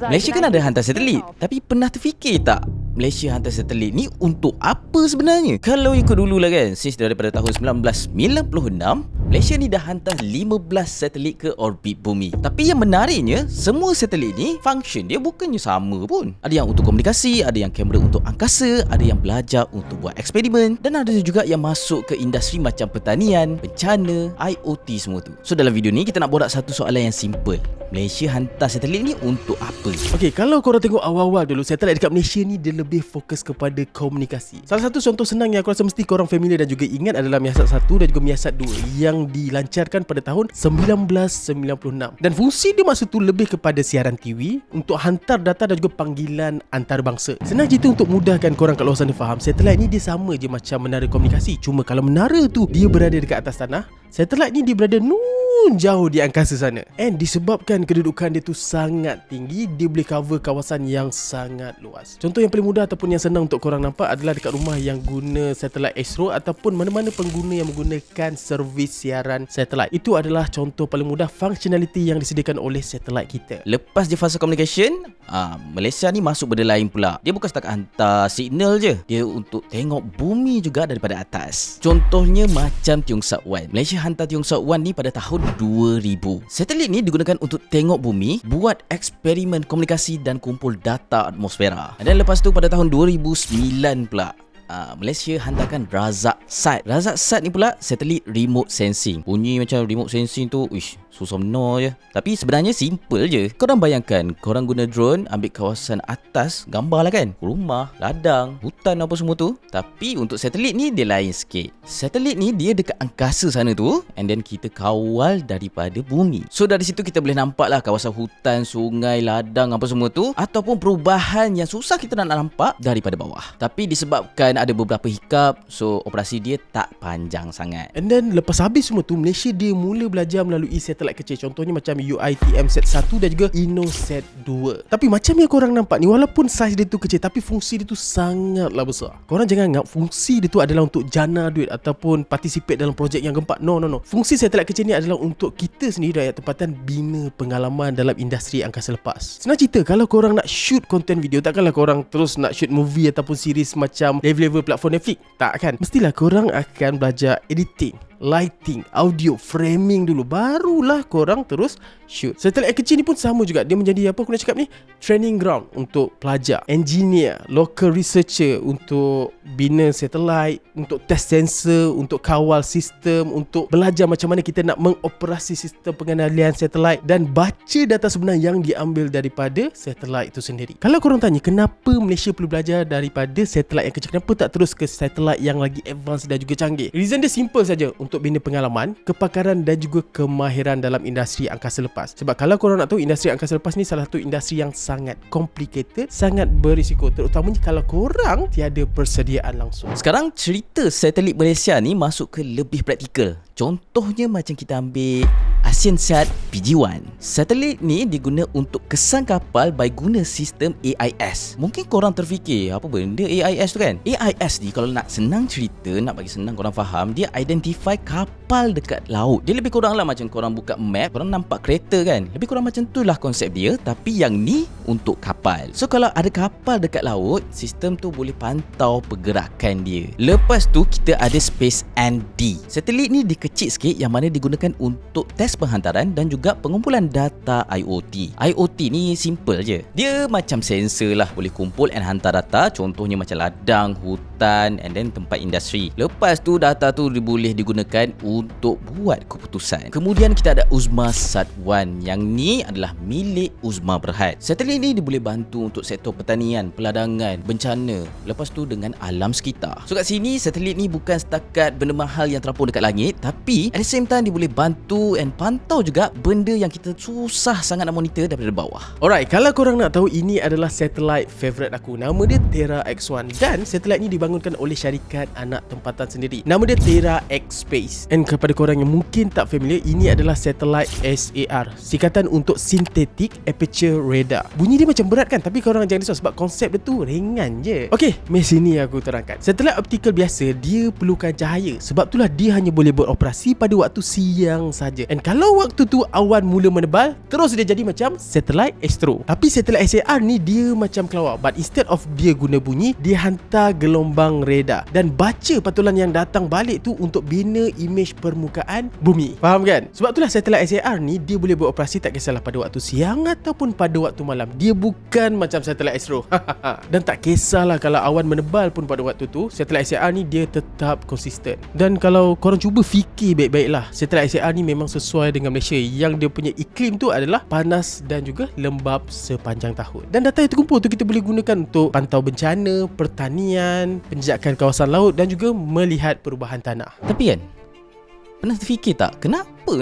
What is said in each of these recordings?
Malaysia kan ada hantar satelit, tapi pernah terfikir tak Malaysia hantar satelit ni untuk apa sebenarnya? Kalau ikut dulu lah kan, since daripada tahun 1996, Malaysia ni dah hantar 15 satelit ke orbit bumi. Tapi yang menariknya, semua satelit ni function dia bukannya sama pun. Ada yang untuk komunikasi, ada yang kamera untuk angkasa, ada yang belajar untuk buat eksperimen, dan ada juga yang masuk ke industri macam pertanian, bencana, IoT semua tu. So dalam video ni kita nak borak satu soalan yang simple. Malaysia hantar satelit ni untuk apa? Okey, kalau korang tengok awal-awal dulu, satelit dekat Malaysia ni dia lebih fokus kepada komunikasi. Salah satu contoh senang yang aku rasa mesti korang familiar dan juga ingat adalah Miasat 1 dan juga Miasat 2 yang dilancarkan pada tahun 1996. Dan fungsi dia masa tu lebih kepada siaran TV untuk hantar data dan juga panggilan antarabangsa. Senang cerita untuk mudahkan korang kat luar sana faham, satelit ni dia sama je macam menara komunikasi. Cuma kalau menara tu dia berada dekat atas tanah, satelit ni dia berada jauh di angkasa sana. And disebabkan kedudukan dia tu sangat tinggi, dia boleh cover kawasan yang sangat luas. Contoh yang paling mudah ataupun yang senang untuk korang nampak adalah dekat rumah yang guna satelit Astro ataupun mana-mana pengguna yang menggunakan servis siaran satelit. Itu adalah contoh paling mudah functionality yang disediakan oleh satelit kita. Lepas je fasa communication, Malaysia ni masuk benda lain pula. Dia bukan setakat hantar signal je, dia untuk tengok bumi juga daripada atas. Contohnya macam Tiongsak 1. Malaysia hantar Tiongsak 1 ni pada tahun 2000. Satelit ni digunakan untuk tengok bumi, buat eksperimen komunikasi dan kumpul data atmosfera. Dan lepas tu pada tahun 2009 pula, Malaysia hantarkan Razak-Sat. Razak-Sat ni pula satelit remote sensing. Bunyi macam remote sensing tu, susah benar je. Tapi sebenarnya simple je. Korang bayangkan, korang guna drone ambil kawasan atas, gambar lah kan, rumah, ladang, hutan apa semua tu. Tapi untuk satelit ni dia lain sikit. Satelit ni dia dekat angkasa sana tu, and then kita kawal daripada bumi. So dari situ kita boleh nampak lah kawasan hutan, sungai, ladang apa semua tu, ataupun perubahan yang susah kita nak nampak daripada bawah. Tapi disebabkan ada beberapa hiccup, so operasi dia tak panjang sangat. And then lepas habis semua tu, Malaysia dia mula belajar melalui satelit kecil. Contohnya macam UITM-SAT 1 dan juga InnoSat 2. Tapi macam yang korang nampak ni, walaupun saiz dia tu kecil, tapi fungsi dia tu sangatlah besar. Korang jangan anggap fungsi dia tu adalah untuk jana duit ataupun participate dalam projek yang gempak. No. Fungsi satelit kecil ni adalah untuk kita sendiri rakyat tempatan bina pengalaman dalam industri angkasa lepas. Senang cerita, kalau korang nak shoot konten video, takkanlah korang terus nak shoot movie ataupun series macam level-level platform Netflix. Tak kan? Mestilah korang akan belajar editing, lighting, audio, framing dulu, barulah korang terus shoot. Satelit kecil ni pun sama juga. Dia menjadi apa aku nak cakap ni, training ground untuk pelajar, engineer, local researcher untuk bina satelit, untuk test sensor, untuk kawal sistem, untuk belajar macam mana kita nak mengoperasi sistem pengendalian satelit dan baca data sebenar yang diambil daripada satelit itu sendiri. Kalau korang tanya kenapa Malaysia perlu belajar daripada satelit yang kecil, kenapa tak terus ke satelit yang lagi advance dan juga canggih? Reason dia simple saja, untuk bina pengalaman, kepakaran dan juga kemahiran dalam industri angkasa lepas. Sebab kalau korang nak tahu, industri angkasa lepas ni salah satu industri yang sangat complicated, sangat berisiko, terutamanya kalau korang tiada persediaan langsung. Sekarang cerita satelit Malaysia ni masuk ke lebih praktikal. Contohnya macam kita ambil AsianSat PG-1. Satelit ni diguna untuk kesan kapal by guna sistem AIS. Mungkin korang terfikir, apa benda AIS tu kan? AIS ni kalau nak senang cerita, nak bagi senang korang faham, dia identify kapal dekat laut. Dia lebih kurang lah macam korang buka map, korang nampak kereta kan? Lebih kurang macam tu lah konsep dia, tapi yang ni untuk kapal. So kalau ada kapal dekat laut, sistem tu boleh pantau pergerakan dia. Lepas tu kita ada Space ND. Satelit ni kecil sikit yang mana digunakan untuk test penghantaran dan juga pengumpulan data IoT. IoT ni simple je. Dia macam sensor lah, boleh kumpul and hantar data, contohnya macam ladang, hutan and then tempat industri. Lepas tu data tu boleh digunakan untuk buat keputusan. Kemudian kita ada UZMA-SAT 1. Yang ni adalah milik Uzma Berhad. Satelit ni dia boleh bantu untuk sektor pertanian, peladangan, bencana, lepas tu dengan alam sekitar. So kat sini satelit ni bukan setakat benda mahal yang terapung dekat langit, tapi at the same time dia boleh bantu and pantau juga benda yang kita susah sangat nak monitor daripada bawah. Alright, kalau korang nak tahu, ini adalah satelit favourite aku. Nama dia Terra X1 dan satelit ni dibangunkan oleh syarikat anak tempatan sendiri. Nama dia Terra X Space. Space. And kepada korang yang mungkin tak familiar, ini adalah satellite SAR, singkatan untuk Synthetic Aperture Radar. Bunyi dia macam berat kan, tapi korang jangan risau sebab konsep dia tu ringan je. Okay, mari sini aku terangkan. Satelit optikal biasa dia perlukan cahaya, sebab itulah dia hanya boleh beroperasi pada waktu siang saja. And kalau waktu tu awan mula menebal, terus dia jadi macam satelit astro. Tapi satelit SAR ni dia macam kelawar, but instead of dia guna bunyi, dia hantar gelombang radar dan baca patulan yang datang balik tu untuk bina imej permukaan bumi. Faham kan? Sebab itulah satelit SAR ni dia boleh beroperasi tak kisahlah pada waktu siang ataupun pada waktu malam. Dia bukan macam satelit astro. Dan tak kisahlah kalau awan menebal pun pada waktu tu, satelit SAR ni dia tetap konsisten. Dan kalau korang cuba fikir baik-baiklah, satelit SAR ni memang sesuai dengan Malaysia yang dia punya iklim tu adalah panas dan juga lembap sepanjang tahun. Dan data yang terkumpul tu kita boleh gunakan untuk pantau bencana, pertanian, penjajakan kawasan laut dan juga melihat perubahan tanah. Tapi kan, pernah terfikir tak kenapa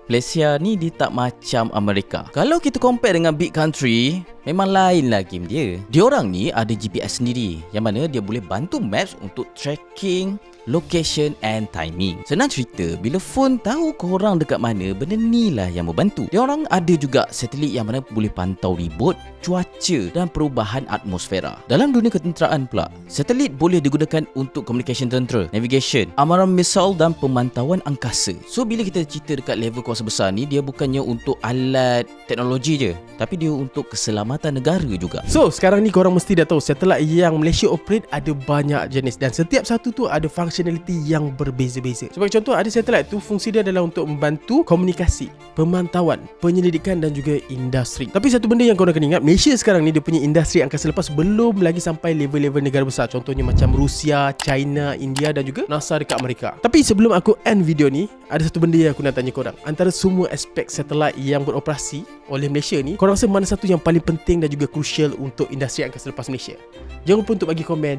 Malaysia ni dia tak macam Amerika? Kalau kita compare dengan big country, memang lain lah game dia. Diorang ni ada GPS sendiri yang mana dia boleh bantu maps untuk tracking location and timing. Senang cerita, bila phone tahu korang dekat mana, benda ni lah yang membantu. Diorang ada juga satelit yang mana boleh pantau ribut, cuaca dan perubahan atmosfera. Dalam dunia ketenteraan pula, satelit boleh digunakan untuk communication tentera, navigation, amaran misal dan pemantauan angkasa. So bila kita cerita dekat level kuasa besar ni, dia bukannya untuk alat teknologi je, tapi dia untuk keselamatan negara juga. So sekarang ni korang mesti dah tahu satelit yang Malaysia operate ada banyak jenis dan setiap satu tu ada functionality yang berbeza-beza. Sebagai contoh, ada satelit tu fungsi dia adalah untuk membantu komunikasi, pemantauan, penyelidikan dan juga industri. Tapi satu benda yang korang kena ingat, Malaysia sekarang ni dia punya industri angkasa lepas belum lagi sampai level-level negara besar. Contohnya macam Rusia, China, India dan juga NASA dekat Amerika. Tapi sebelum aku end video ni, ada satu benda yang aku nak tanya korang. Antara semua aspek satelit yang beroperasi oleh Malaysia ni, korang rasa mana satu yang paling penting dan juga crucial untuk industri angkasa lepas Malaysia? Jangan lupa untuk bagi komen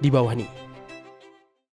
di bawah ni.